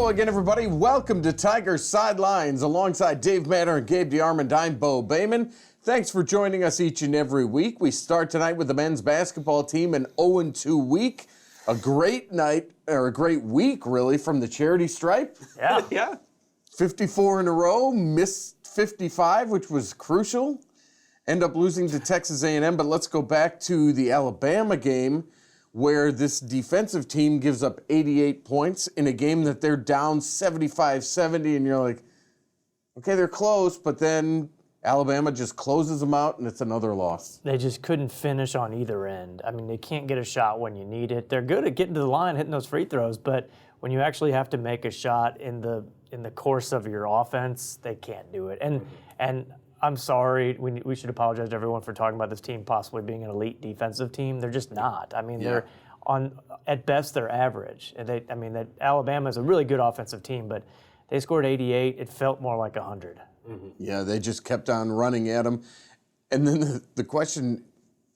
Hello again, everybody. Welcome to Tiger Sidelines. Alongside Dave Matter and Gabe DeArmond, I'm Bo Bayman. Thanks for joining us each and every week. We start tonight with the men's basketball team, an 0-2 week. A great night, or a great week, really, from the charity stripe. Yeah. 54 in a row, missed 55, which was crucial. End up losing to Texas A&M, but let's go back to the Alabama game, where this defensive team gives up 88 points in a game that they're down 75-70, and you're like, okay, they're close, but then Alabama just closes them out, and it's another loss. They just couldn't finish on either end. I mean, they can't get a shot when you need it. They're good at getting to the line, hitting those free throws, but when you actually have to make a shot in the course of your offense, they can't do it. And I'm sorry, we should apologize to everyone for talking about this team possibly being an elite defensive team. They're just not. I mean, they're at best they're average. And that Alabama is a really good offensive team, but they scored 88. It felt more like 100. Mm-hmm. Yeah, they just kept on running at them. And then the question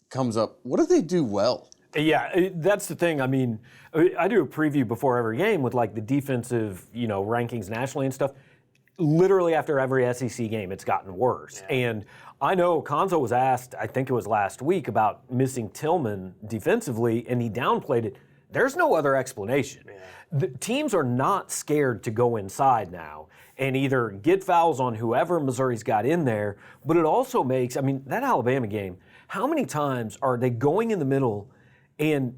comes up, what do they do well? Yeah, that's the thing. I mean, I do a preview before every game with like the defensive, rankings nationally and stuff. Literally after every SEC game, it's gotten worse. Yeah. And I know Konzo was asked, I think it was last week, about missing Tillman defensively, and he downplayed it. There's no other explanation. Yeah. The teams are not scared to go inside now and either get fouls on whoever Missouri's got in there, but it also makes, that Alabama game, how many times are they going in the middle? And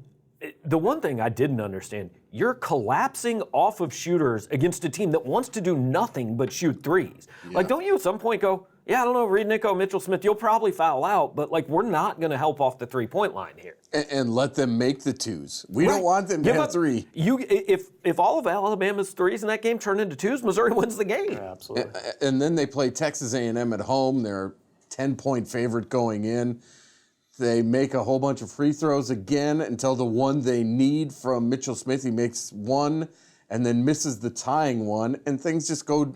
the one thing I didn't understand, you're collapsing off of shooters against a team that wants to do nothing but shoot threes. Yeah. Like, don't you at some point go, I don't know, Reed Nico, Mitchell Smith, you'll probably foul out, but we're not going to help off the three-point line here. And let them make the twos. We don't want them to have three. If all of Alabama's threes in that game turn into twos, Missouri wins the game. Yeah, absolutely. And then they play Texas A&M at home. They're a 10-point favorite going in. They make a whole bunch of free throws again until the one they need from Mitchell Smith. He makes one and then misses the tying one, and things just go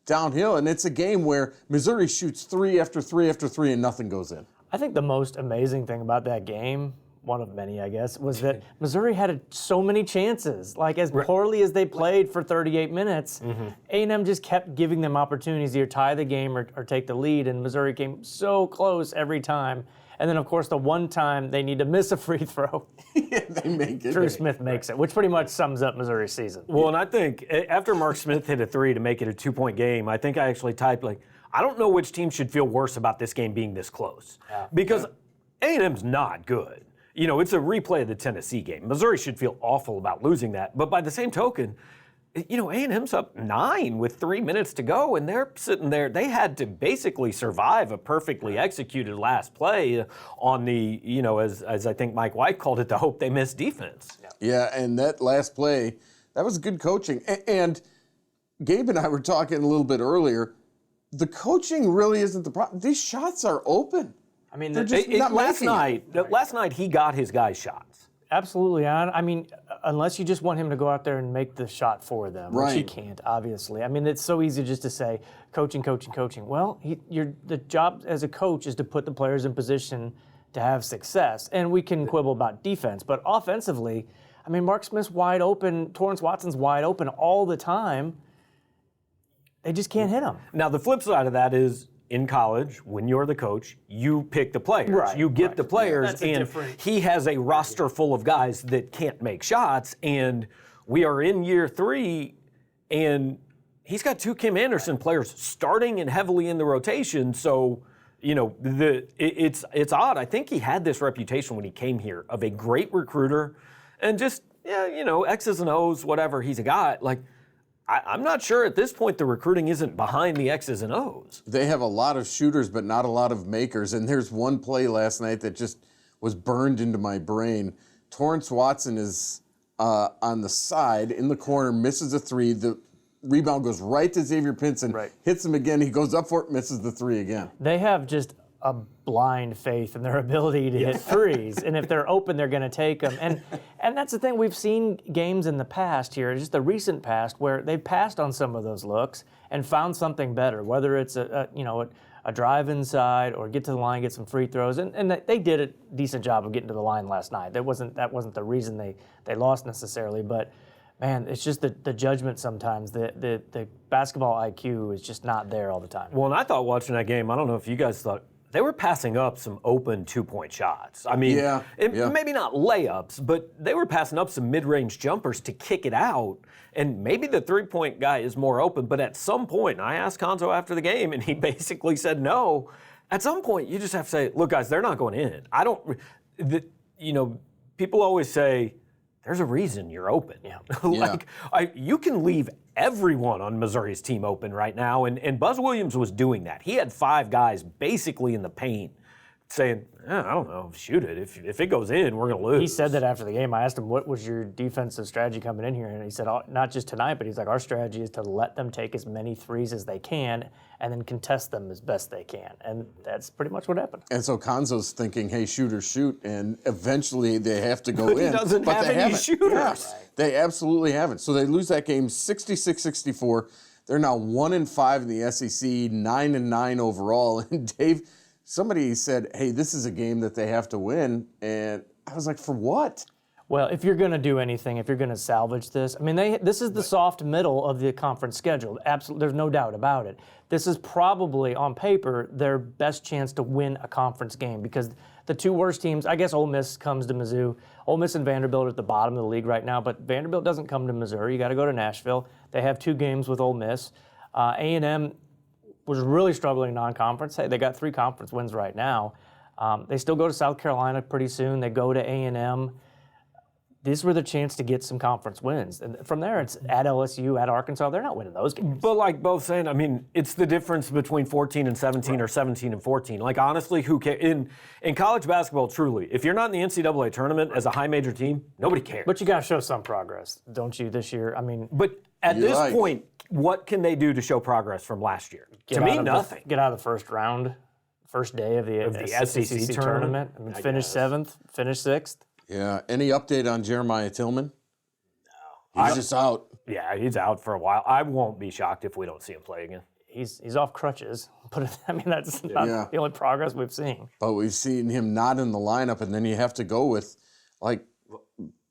downhill. And it's a game where Missouri shoots three after three after three and nothing goes in. I think the most amazing thing about that game, one of many, I guess, was that Missouri had so many chances. Like, as poorly as they played for 38 minutes, A&M just kept giving them opportunities to either tie the game or take the lead, and Missouri came so close every time. And then, of course, the one time they need to miss a free throw, they make it. Drew Smith makes it, which pretty much sums up Missouri's season. Well, and I think after Mark Smith hit a three to make it a 2-point game, I think I actually typed, I don't know which team should feel worse about this game being this close. Yeah. Because A&M's not good. It's a replay of the Tennessee game. Missouri should feel awful about losing that. But by the same token, A&M's up 9 with 3 minutes to go, and they're sitting there. They had to basically survive a perfectly executed last play on the, as I think Mike White called it, the hope they missed defense. Yeah, and that last play, that was good coaching. And Gabe and I were talking a little bit earlier. The coaching really isn't the problem. These shots are open. They're just not last night he got his guys shots. Absolutely. Unless you just want him to go out there and make the shot for them, which he can't, obviously. It's so easy just to say, coaching. Well, the job as a coach is to put the players in position to have success. And we can quibble about defense, but offensively, Mark Smith's wide open, Torrance Watson's wide open all the time. They just can't hit him. Now, the flip side of that is, in college, when you're the coach, you pick the players. Right, you get the players, and he has a roster full of guys that can't make shots, and we are in year 3, and he's got 2 Kim Anderson players starting and heavily in the rotation, so, it's odd. I think he had this reputation when he came here of a great recruiter, and just, X's and O's, whatever, he's a guy, I'm not sure at this point the recruiting isn't behind the X's and O's. They have a lot of shooters, but not a lot of makers. And there's one play last night that just was burned into my brain. Torrance Watson is on the side in the corner, misses a three. The rebound goes right to Xavier Pinson, hits him again. He goes up for it, misses the three again. They have just a blind faith in their ability to hit threes, and if they're open, they're going to take them. And that's the thing. We've seen games in the past here, just the recent past, where they've passed on some of those looks and found something better, whether it's a drive inside or get to the line, get some free throws, and they did a decent job of getting to the line last night. That wasn't the reason they lost necessarily, but Man, it's just the judgment sometimes. The basketball IQ is just not there all the time. Well, and I thought watching that game, I don't know if you guys thought, they were passing up some open 2-point shots. I mean, maybe not layups, but they were passing up some mid-range jumpers to kick it out. And maybe the 3-point guy is more open, but at some point, and I asked Konzo after the game, and he basically said no. At some point, you just have to say, look, guys, they're not going in. People always say, there's a reason you're open. You can leave everyone on Missouri's team open right now, and Buzz Williams was doing that. He had 5 guys basically in the paint saying, I don't know, shoot it. If it goes in, we're going to lose. He said that after the game. I asked him, what was your defensive strategy coming in here? And he said, not just tonight, but he's like, our strategy is to let them take as many threes as they can and then contest them as best they can. And that's pretty much what happened. And so Konzo's thinking, hey, shoot or shoot, and eventually they have to go in. He doesn't have any shooters. Yeah, they absolutely haven't. So they lose that game 66-64. They're now 1-5 in the SEC, 9-9 overall. And Dave, somebody said, hey, this is a game that they have to win. And I was like, for what? Well, if you're going to do anything, if you're going to salvage this, I mean, this is the soft middle of the conference schedule. Absolutely, there's no doubt about it. This is probably, on paper, their best chance to win a conference game because the 2 worst teams, I guess Ole Miss comes to Mizzou. Ole Miss and Vanderbilt are at the bottom of the league right now, but Vanderbilt doesn't come to Missouri. You got to go to Nashville. They have 2 games with Ole Miss. A&M was really struggling non-conference. Hey, they got 3 conference wins right now. They still go to South Carolina pretty soon. They go to A&M. These were the chance to get some conference wins. And from there, it's at LSU, at Arkansas. They're not winning those games. But like both saying, I mean, it's the difference between 14 and 17 or 17 and 14. Like, honestly, who cares? In college basketball, truly, if you're not in the NCAA tournament as a high major team, nobody cares. But you got to show some progress, don't you, this year? I mean, but at this point, what can they do to show progress from last year? To me, nothing. Get out of the first round, first day of the SEC tournament. I mean, finish 7th, finish 6th. Yeah. Any update on Jeremiah Tillman? No. He's just out. Yeah, he's out for a while. I won't be shocked if we don't see him play again. He's off crutches. But I mean, that's not the only progress we've seen. But we've seen him not in the lineup, and then you have to go with, like,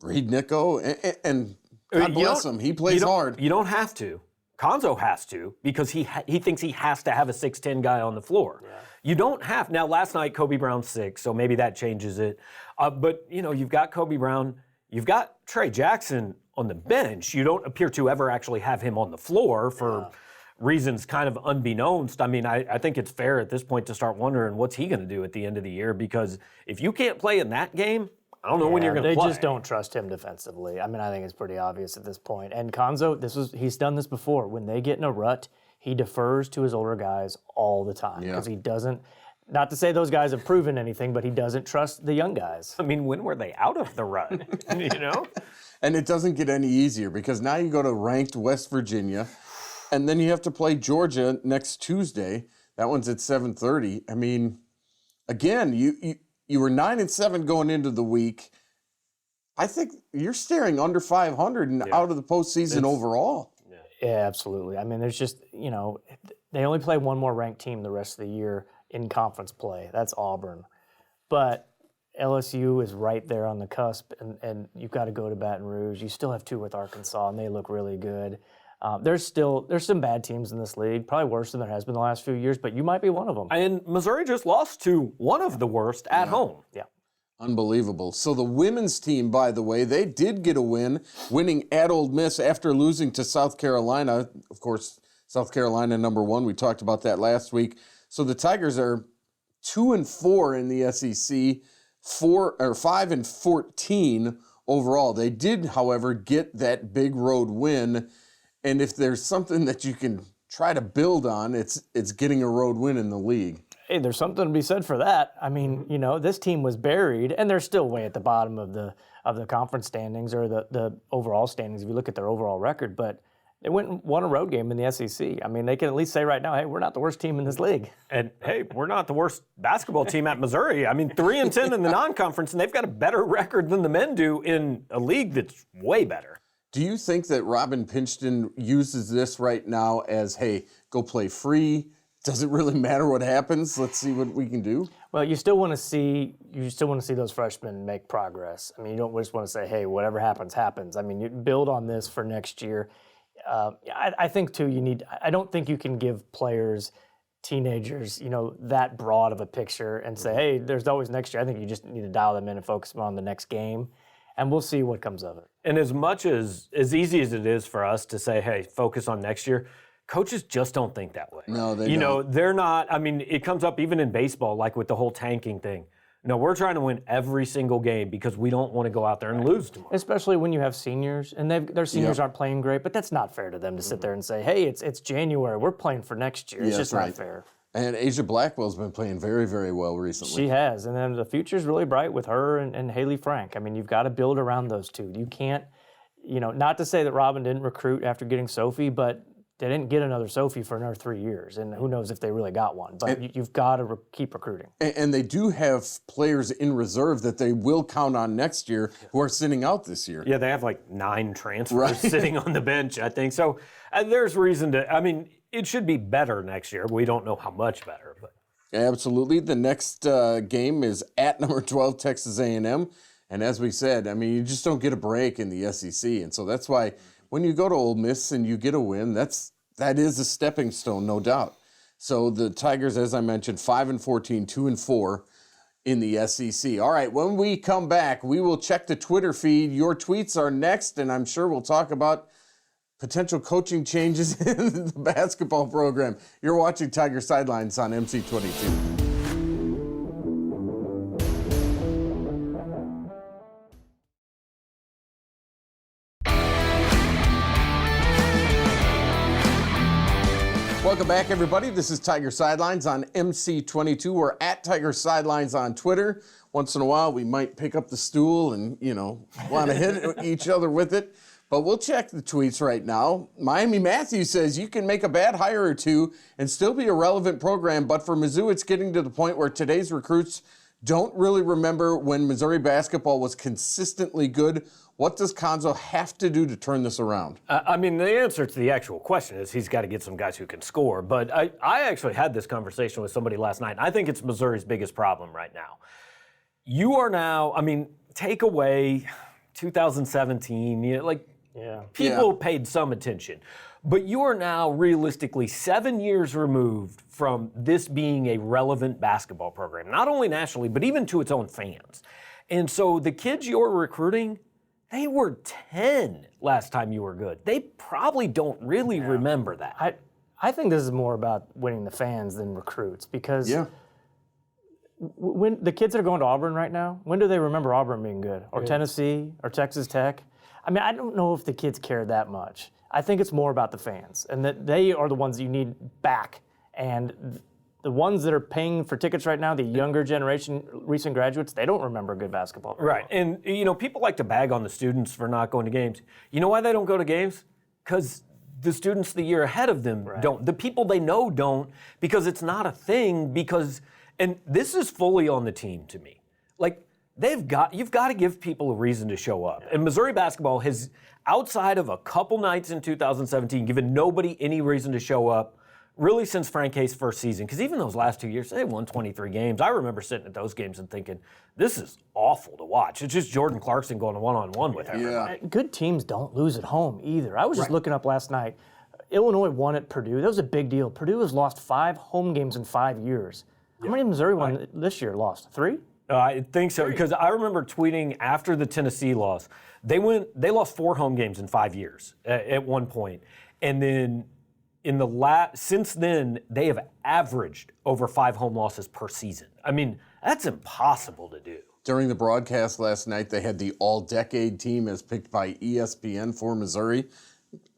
Reed Nico, and God bless him. He plays hard. You don't have to. Konzo has to because he thinks he has to have a 6'10" guy on the floor. Yeah. You don't have. Now, last night, Kobe Brown's 6, so maybe that changes it. But, you've got Kobe Brown. You've got Trey Jackson on the bench. You don't appear to ever actually have him on the floor for reasons kind of unbeknownst. I mean, I think it's fair at this point to start wondering what's he going to do at the end of the year because if you can't play in that game, I don't know when you're going to play. They just don't trust him defensively. I mean, I think it's pretty obvious at this point. And Konzo, he's done this before. When they get in a rut, he defers to his older guys all the time because he doesn't. Not to say those guys have proven anything, but he doesn't trust the young guys. I mean, when were they out of the rut? And it doesn't get any easier because now you go to ranked West Virginia, and then you have to play Georgia next Tuesday. That one's at 7:30. I mean, again, you were 9-7 going into the week. I think you're staring under 500 and out of the postseason overall. Yeah, absolutely. I mean, there's just, they only play one more ranked team the rest of the year in conference play. That's Auburn. But LSU is right there on the cusp, and you've got to go to Baton Rouge. You still have 2 with Arkansas, and they look really good. There's some bad teams in this league, probably worse than there has been the last few years, but you might be one of them. And Missouri just lost to one of the worst at home. Yeah. Unbelievable. So the women's team, by the way, they did get a win, winning at Ole Miss after losing to South Carolina. Of course, South Carolina #1. We talked about that last week. So the Tigers are 2-4 in the SEC, 5-14 overall. They did, however, get that big road win. And if there's something that you can try to build on, it's getting a road win in the league. Hey, there's something to be said for that. I mean, this team was buried, and they're still way at the bottom of the conference standings or the overall standings if you look at their overall record. But they went and won a road game in the SEC. I mean, they can at least say right now, hey, we're not the worst team in this league. And, hey, we're not the worst basketball team at Missouri. I mean, 3-10 in the non-conference, and they've got a better record than the men do in a league that's way better. Do you think that Robin Pinchton uses this right now as, hey, go play free, does it really matter what happens? Let's see what we can do. Well, you still want to see those freshmen make progress. I mean, you don't just want to say, hey, whatever happens, happens. I mean, you build on this for next year. I think too, I don't think you can give players, teenagers, that broad of a picture and say, hey, there's always next year. I think you just need to dial them in and focus them on the next game, and we'll see what comes of it. And as much as easy as it is for us to say, hey, focus on next year, coaches just don't think that way. No, they don't. They're not. I mean, it comes up even in baseball, like with the whole tanking thing. No, we're trying to win every single game because we don't want to go out there and lose tomorrow. Especially when you have seniors, and their seniors aren't playing great, but that's not fair to them to sit there and say, hey, it's January, we're playing for next year. It's just not fair. And Asia Blackwell's been playing very, very well recently. She has, and then the future's really bright with her and Haley Frank. I mean, you've got to build around those two. You can't, not to say that Robin didn't recruit after getting Sophie, but they didn't get another Sophie for another 3 years, and who knows if they really got one. But you've got to keep recruiting. And they do have players in reserve that they will count on next year who are sitting out this year. Yeah, they have like 9 transfers sitting on the bench, I think. So there's reason to, I mean, it should be better next year. We don't know how much better. But Absolutely. The next game is at number 12, Texas A&M. And as we said, I mean, you just don't get a break in the SEC. And so that's why when you go to Ole Miss and you get a win, that is a stepping stone, no doubt. So the Tigers, as I mentioned, 5-14, 2-4 in the SEC. All right, when we come back, we will check the Twitter feed. Your tweets are next, and I'm sure we'll talk about potential coaching changes in the basketball program. You're watching Tiger Sidelines on MC22. Welcome back, everybody. This is Tiger Sidelines on MC22. We're at Tiger Sidelines on Twitter. Once in a while, we might pick up the stool and, want to hit each other with it. But we'll check the tweets right now. Miami Matthew says, you can make a bad hire or two and still be a relevant program, but for Mizzou, it's getting to the point where today's recruits don't really remember when Missouri basketball was consistently good. What does Konzo have to do to turn this around? I mean, the answer to the actual question is he's got to get some guys who can score. But I actually had this conversation with somebody last night. I think it's Missouri's biggest problem right now. You are now, I mean, take away 2017, people paid some attention. But you are now realistically 7 years removed from this being a relevant basketball program, not only nationally, but even to its own fans. And so the kids you're recruiting, they were 10 last time you were good. They probably don't really remember that. I think this is more about winning the fans than recruits because when the kids that are going to Auburn right now, when do they remember Auburn being good? Or Tennessee or Texas Tech? I mean, I don't know if the kids care that much. I think it's more about the fans and that they are the ones you need back. And the ones that are paying for tickets right now, the younger generation, recent graduates, they don't remember good basketball. Right. And, people like to bag on the students for not going to games. You know why they don't go to games? Because the students the year ahead of them don't. The people they know don't, because it's not a thing, and this is fully on the team to me. Like, you've got to give people a reason to show up. And Missouri basketball has, outside of a couple nights in 2017, given nobody any reason to show up, really since Frank Hayes' first season. Because even those last 2 years, they won 23 games. I remember sitting at those games and thinking, this is awful to watch. It's just Jordan Clarkson going one-on-one with everybody. Yeah. Good teams don't lose at home either. I was just looking up last night. Illinois won at Purdue. That was a big deal. Purdue has lost 5 home games in 5 years. How many Missouri won this year lost? 3? I think so, because I remember tweeting after the Tennessee loss, they lost 4 home games in 5 years at one point. And then since then, they have averaged over 5 home losses per season. I mean, that's impossible to do. During the broadcast last night, they had the all-decade team as picked by ESPN for Missouri.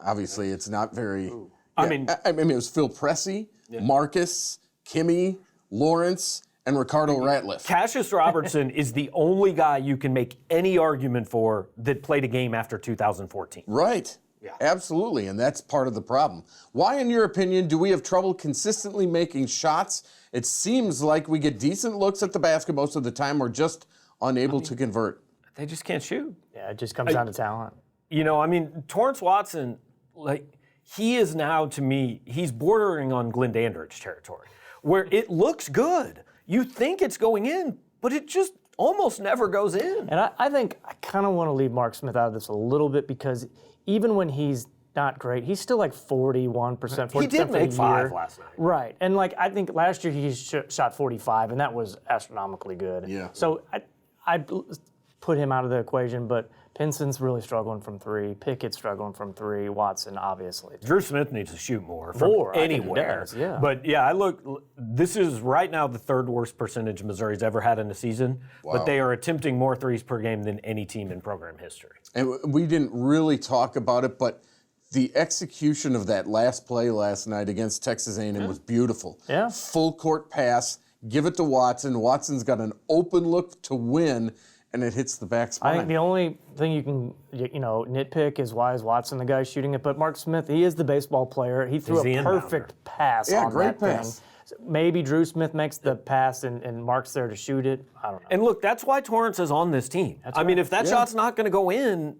Obviously, it's not very... I mean, it was Phil Pressey, Marcus, Kimmy, Lawrence, and Ricardo Ratliff. Cassius Robertson is the only guy you can make any argument for that played a game after 2014. Right. Yeah. Absolutely, and that's part of the problem. Why, in your opinion, do we have trouble consistently making shots? It seems like we get decent looks at the basket most of the time. We're just unable to convert. They just can't shoot. Yeah, it just comes down to talent. Torrance Watson, he is now, to me, he's bordering on Glenn Dandridge territory, where it looks good. You think it's going in, but it just almost never goes in. And I think I kind of want to leave Mark Smith out of this a little bit because even when he's not great, he's still like 41%, 40% He did for make the 5 year. last night. Right. And like I think last year he shot 45, and that was astronomically good. Yeah. So I put him out of the equation, but Pinson's really struggling from 3. Pickett's struggling from 3. Watson, obviously. Drew Smith needs to shoot more from More, I think he anywhere. does, yeah. But yeah, this is right now the 3rd worst percentage Missouri's ever had in a season, but they are attempting more threes per game than any team in program history. And we didn't really talk about it, but the execution of that last play last night against Texas A&M was beautiful. Yeah. Full court pass, give it to Watson. Watson's got an open look to win, and it hits the back spine. I think the only thing you can, nitpick is why is Watson the guy shooting it. But Mark Smith, he is the baseball player. He threw He's a the perfect pass Yeah, on great that pass. thing. So maybe Drew Smith makes the pass and Mark's there to shoot it. I don't know. And look, that's why Torrance is on this team. I mean, if that shot's not going to go in,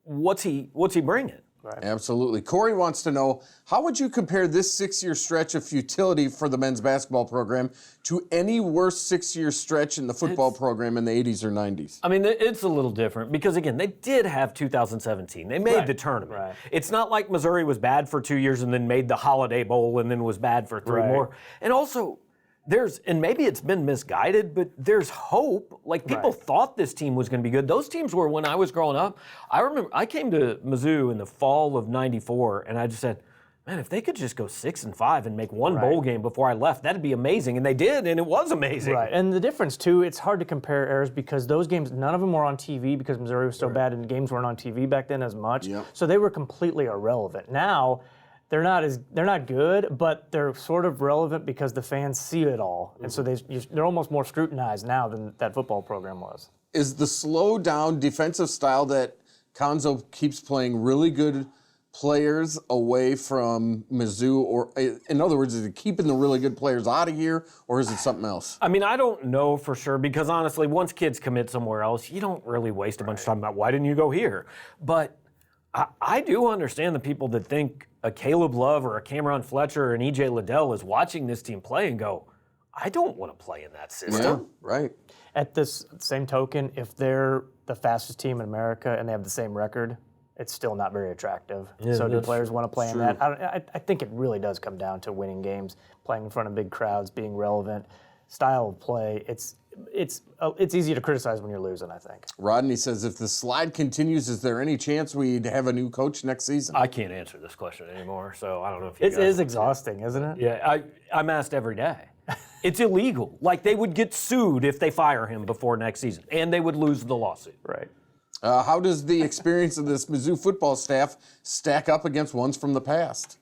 what's he bringing? Right. Absolutely. Corey wants to know, how would you compare this 6-year stretch of futility for the men's basketball program to any worse 6-year stretch in the football program in the 80s or 90s? I mean, it's a little different because, again, they did have 2017. They made the tournament. Right. It's not like Missouri was bad for 2 years and then made the Holiday Bowl and then was bad for 3 more. And also, and maybe it's been misguided, but there's hope. Like, people thought this team was going to be good. Those teams were, when I was growing up, I remember I came to Mizzou in the fall of '94, and I just said, man, if they could just go 6-5 and make one bowl game before I left, that'd be amazing. And they did, and it was amazing. Right, and the difference, too, it's hard to compare eras because those games, none of them were on TV because Missouri was so bad and games weren't on TV back then as much. Yep. So they were completely irrelevant. Now, they're not good, but they're sort of relevant because the fans see it all. And so they're almost more scrutinized now than that football program was. Is the slow down defensive style that Konzo keeps playing really good players away from Mizzou, or in other words, is it keeping the really good players out of here, or is it something else? I mean, I don't know for sure because honestly, once kids commit somewhere else, you don't really waste a bunch of time about why didn't you go here. But I do understand the people that think a Caleb Love or a Cameron Fletcher or an EJ Liddell is watching this team play and go, I don't want to play in that system. Yeah, right. At this same token, if they're the fastest team in America and they have the same record, it's still not very attractive. So do players want to play in that? I think it really does come down to winning games, playing in front of big crowds, being relevant, style of play. It's easy to criticize when you're losing, I think. Rodney says, if the slide continues, is there any chance we'd have a new coach next season? I can't answer this question anymore, so I don't know if you It guys is want to. exhausting, isn't it? Yeah, I'm asked every day. It's illegal. Like, they would get sued if they fire him before next season, and they would lose the lawsuit. Right. How does the experience of this Mizzou football staff stack up against ones from the past?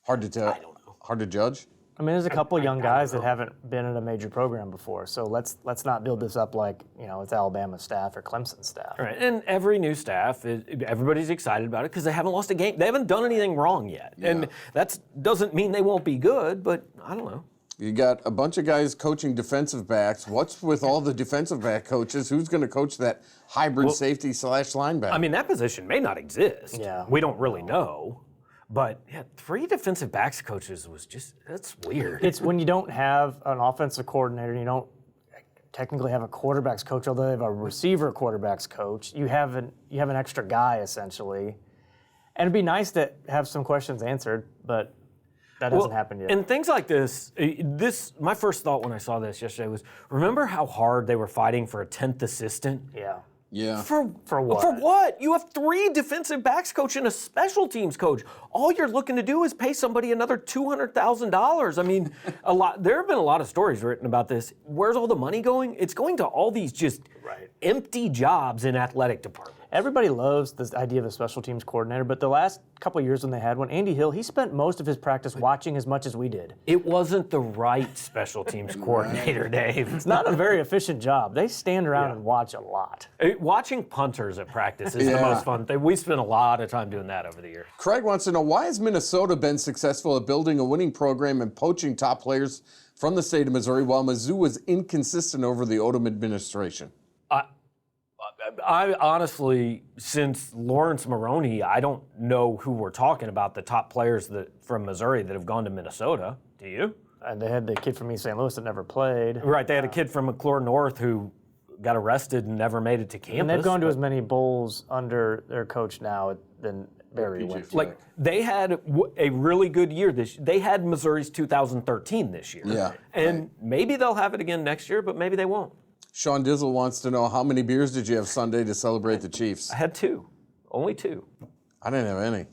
Hard to tell. I don't know. Hard to judge. I mean, there's a couple young guys that haven't been in a major program before, so let's not build this up like it's Alabama staff or Clemson staff. Right, and every new staff, everybody's excited about it because they haven't lost a game. They haven't done anything wrong yet, and that doesn't mean they won't be good. But I don't know. You got a bunch of guys coaching defensive backs. What's with all the defensive back coaches? Who's going to coach that hybrid safety / linebacker? I mean, that position may not exist. Yeah. We don't really know. But, 3 defensive backs coaches was that's weird. It's when you don't have an offensive coordinator, and you don't technically have a quarterbacks coach, although they have a receiver quarterbacks coach. You have an extra guy, essentially. And it'd be nice to have some questions answered, but that hasn't happened yet. And things like this, my first thought when I saw this yesterday was, remember how hard they were fighting for a 10th assistant? Yeah. yeah. For what? For what? You have 3 defensive backs coach and a special teams coach. All you're looking to do is pay somebody another $200,000. I mean, there have been a lot of stories written about this. Where's all the money going? It's going to all these just empty jobs in athletic departments. Everybody loves this idea of a special teams coordinator, but the last couple of years when they had one, Andy Hill, he spent most of his practice watching as much as we did. It wasn't the right special teams coordinator, Dave. It's not a very efficient job. They stand around and watch a lot. Watching punters at practice is the most fun thing. We spent a lot of time doing that over the years. Craig wants to know, why has Minnesota been successful at building a winning program and poaching top players from the state of Missouri while Mizzou was inconsistent over the Odom administration? I honestly, since Lawrence Maroney, I don't know who we're talking about, the top players from Missouri that have gone to Minnesota. Do you? And they had the kid from East St. Louis that never played. Right, they had a kid from McClure North who got arrested and never made it to campus. And they've gone to as many bowls under their coach now than Barry went to. Like, they had a really good year this year. They had Missouri's 2013 this year. Yeah. And maybe they'll have it again next year, but maybe they won't. Sean Dizzle wants to know, how many beers did you have Sunday to celebrate the Chiefs? I had 2. Only 2. I didn't have any.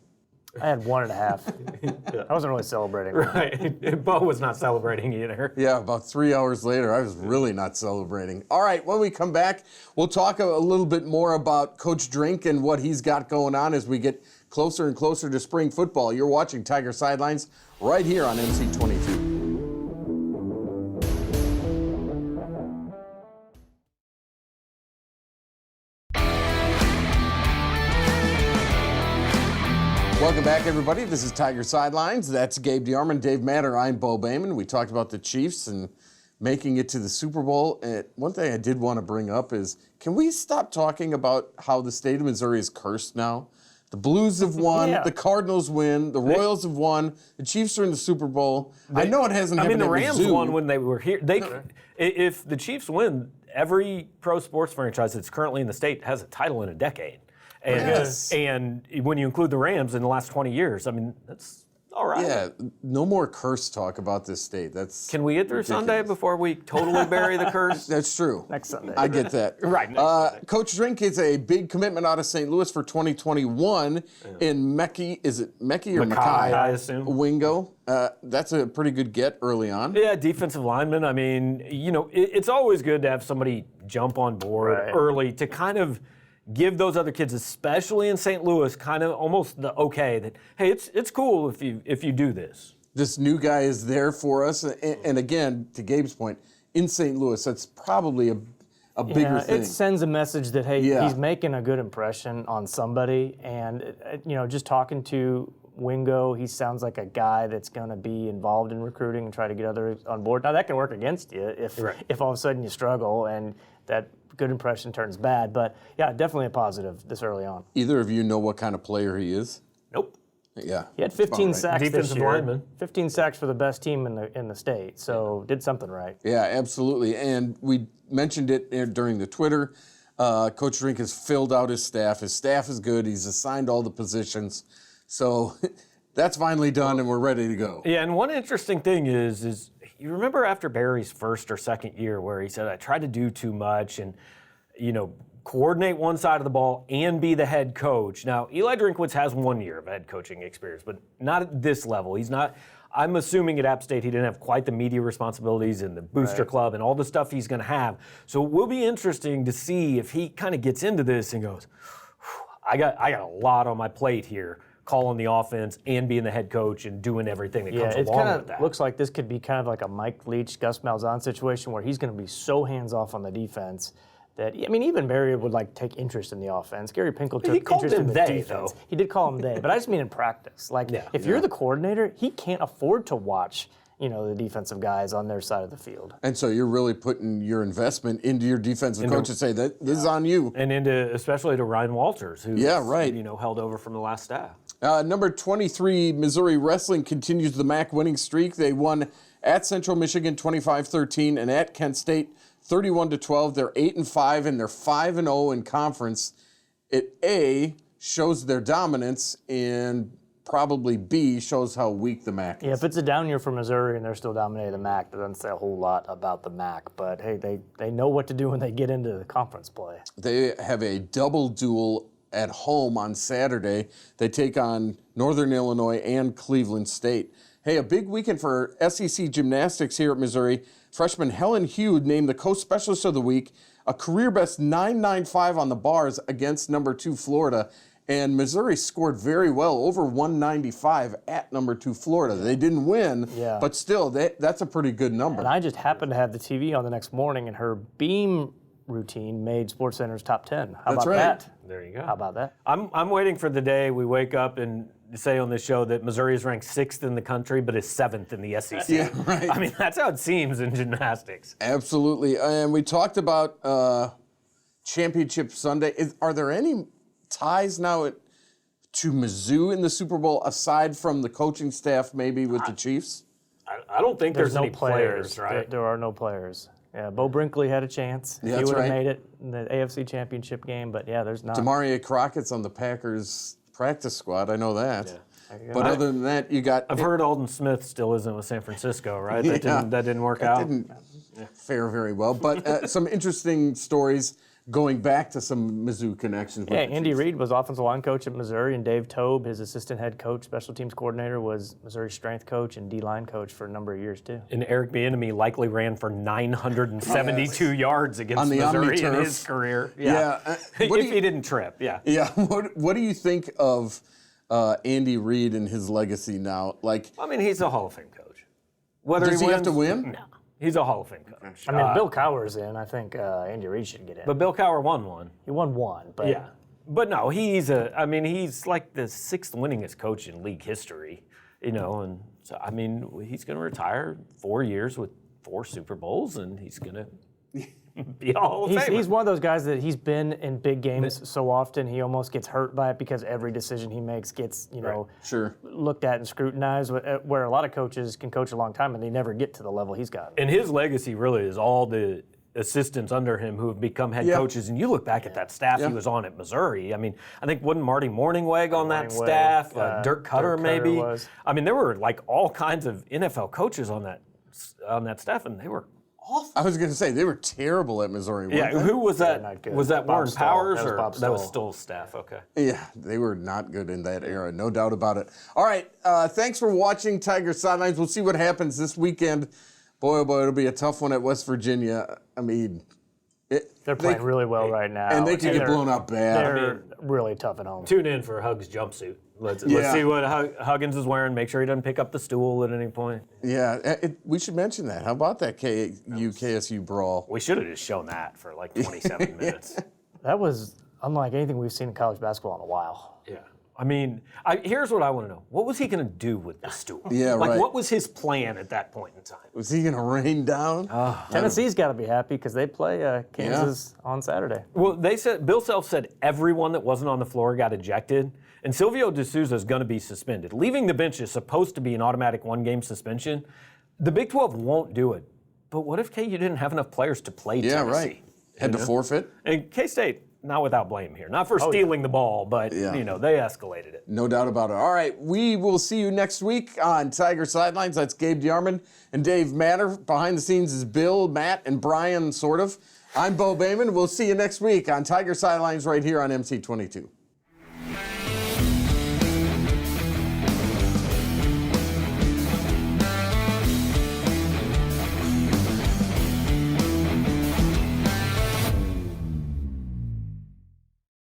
I had 1.5. I wasn't really celebrating. Right. Bo was not celebrating either. Yeah, about 3 hours later, I was really not celebrating. All right, when we come back, we'll talk a little bit more about Coach Drink and what he's got going on as we get closer and closer to spring football. You're watching Tiger Sidelines right here on MC22. Welcome back, everybody. This is Tiger Sidelines. That's Gabe DeArmond, Dave Matter. I'm Bo Bayman. We talked about the Chiefs and making it to the Super Bowl. And one thing I did want to bring up is, can we stop talking about how the state of Missouri is cursed now? The Blues have won, Yeah. the Cardinals win, the Royals have won, the Chiefs are in the Super Bowl. I know it hasn't happened the at Rams Mizzou. won when they were here. If the Chiefs win, every pro sports franchise that's currently in the state has a title in a decade. And, Yes. and when you include the Rams in the last 20 years, I mean, that's all right. Yeah, no more curse talk about this state. That's Can we get through Sunday ridiculous. before we totally bury the curse? That's true. Next Sunday. I get that. Right, next Sunday. Coach Drink is a big commitment out of St. Louis for 2021 in Mekhi. Is it Mekhi or Mackay? I assume. Wingo. That's a pretty good get early on. Yeah, defensive lineman. I mean, it's always good to have somebody jump on board Right. early to kind of give those other kids, especially in St. Louis, kind of almost the okay that, hey, it's cool if you do this. This new guy is there for us. And again, to Gabe's point, in St. Louis, that's probably a bigger thing. It sends a message that, hey, Yeah. he's making a good impression on somebody. And, just talking to Wingo, he sounds like a guy that's going to be involved in recruiting and try to get others on board. Now, that can work against you if all of a sudden you struggle and that good impression turns bad. But, yeah, definitely a positive this early on. Either of you know what kind of player he is? Nope. Yeah. He had 15 About right. sacks Defensive this year. lineman. 15 sacks for the best team in the state. So did something right. Yeah, absolutely. And we mentioned it during the Twitter. Coach Drink has filled out his staff. His staff is good. He's assigned all the positions. So that's finally done, and we're ready to go. Yeah, and one interesting thing is you remember after Barry's first or second year where he said, I tried to do too much and, coordinate one side of the ball and be the head coach. Now, Eli Drinkwitz has 1 year of head coaching experience, but not at this level. He's not, I'm assuming at App State he didn't have quite the media responsibilities and the booster club and all the stuff he's going to have. So it will be interesting to see if he kind of gets into this and goes, I got a lot on my plate here, calling the offense and being the head coach and doing everything that comes It along kind with that. of looks like this could be kind of like a Mike Leach, Gus Malzahn situation where he's going to be so hands-off on the defense that, even Barry would take interest in the offense. Gary Pinkel took called interest in them the they, defense. though. He did call him they, but I just mean in practice. If you're the coordinator, he can't afford to watch, the defensive guys on their side of the field. And so you're really putting your investment into your defensive coach and say that this is on you. And especially to Ryan Walters, who right. held over from the last staff. Number 23, Missouri Wrestling continues the MAC winning streak. They won at Central Michigan 25-13 and at Kent State 31-12. They're 8-5 and they're 5-0 in conference. It A shows their dominance and probably B shows how weak the MAC is. Yeah, if it's a down year for Missouri and they're still dominating the MAC, that doesn't say a whole lot about the MAC. But hey, they know what to do when they get into the conference play. They have a double duel at home on Saturday. They take on Northern Illinois and Cleveland State. Hey, a big weekend for SEC gymnastics here at Missouri. Freshman Helen Hugh named the co-specialist of the week, a career-best 9.95 on the bars against number 2 Florida. And Missouri scored very well, over 195 at number 2 Florida. They didn't win, but still, that's a pretty good number. And I just happened to have the TV on the next morning, and her beam routine made SportsCenter's top 10. How That's about right. that? There you go. How about that? I'm waiting for the day we wake up and say on this show that Missouri is ranked 6th in the country, but is 7th in the SEC. Yeah, right. I mean, that's how it seems in gymnastics. Absolutely. And we talked about Championship Sunday. Are there any ties now to Mizzou in the Super Bowl aside from the coaching staff, maybe with the Chiefs? I don't think there's no any players, right? There are no players. Yeah, Bo Brinkley had a chance. Yeah, he that's would have right. made it in the AFC Championship game, but yeah, there's not. Demaria Crockett's on the Packers practice squad. I know that. Yeah. But other than that, you got. I've heard Alden Smith still isn't with San Francisco, right? That didn't work That out. didn't fare very well. But some interesting stories going back to some Mizzou connections. Yeah, with the Andy Chiefs. Reid was offensive line coach at Missouri, and Dave Tobe, his assistant head coach, special teams coordinator, was Missouri's strength coach and D-line coach for a number of years, too. And Eric Bieniemy likely ran for 972 yards against On the Missouri in OmniTurf. his career. Yeah. If he didn't trip, yeah. Yeah. What do you think of Andy Reid and his legacy now? Like, I mean, he's a Hall of Fame coach. Whether does he have wins, to win? No. He's a Hall of Fame coach. I mean, Bill Cowher's in. I think Andy Reid should get in. But Bill Cowher won one. He won one, but Yeah. But no, he's like the 6th winningest coach in league history, and so, I mean, he's going to retire 4 years with 4 Super Bowls, and he's going to be a Hall of Famer. he's one of those guys that he's been in big games so often he almost gets hurt by it because every decision he makes gets, Sure. looked at and scrutinized, where a lot of coaches can coach a long time and they never get to the level he's got. And his legacy really is all the assistants under him who have become head coaches. And you look back at that staff he was on at Missouri. I mean, I think wasn't Marty Morningweg on that Morningweg, staff? Dirk Cutter maybe. was. I mean, there were like all kinds of NFL coaches on that staff, and they were awful. I was going to say, they were terrible at Missouri. weren't Yeah, they? who was that? not good. Was that Bob Warren Stoll. Powers That was or Bob that was Stoll. Stoll's staff? Okay. Yeah, they were not good in that era, no doubt about it. All right, thanks for watching Tiger Sidelines. We'll see what happens this weekend. Boy, oh boy, it'll be a tough one at West Virginia. I mean, They're playing really well right now. and they could get blown out bad. They're really tough at home. Tune in for Hugs jumpsuit. Let's Yeah. see what Huggins is wearing. Make sure he doesn't pick up the stool at any point. Yeah, we should mention that. How about that KSU brawl? We should have just shown that for like 27 minutes. That was unlike anything we've seen in college basketball in a while. Yeah. I mean, here's what I want to know. What was he going to do with the stool? Yeah, like, right. what was his plan at that point in time? Was he going to rain down? Tennessee's got to be happy because they play Kansas on Saturday. Well, Bill Self said everyone that wasn't on the floor got ejected, and Silvio De Sousa is going to be suspended. Leaving the bench is supposed to be an automatic one-game suspension. The Big 12 won't do it. But what if KU didn't have enough players to play Yeah, Tennessee? right. Had to forfeit? And K-State, not without blame here. Not for stealing the ball, but, they escalated it. No doubt about it. All right, we will see you next week on Tiger Sidelines. That's Gabe DeArmond and Dave Matter. Behind the scenes is Bill, Matt, and Brian, sort of. I'm Bo Bayman. We'll see you next week on Tiger Sidelines right here on MC22.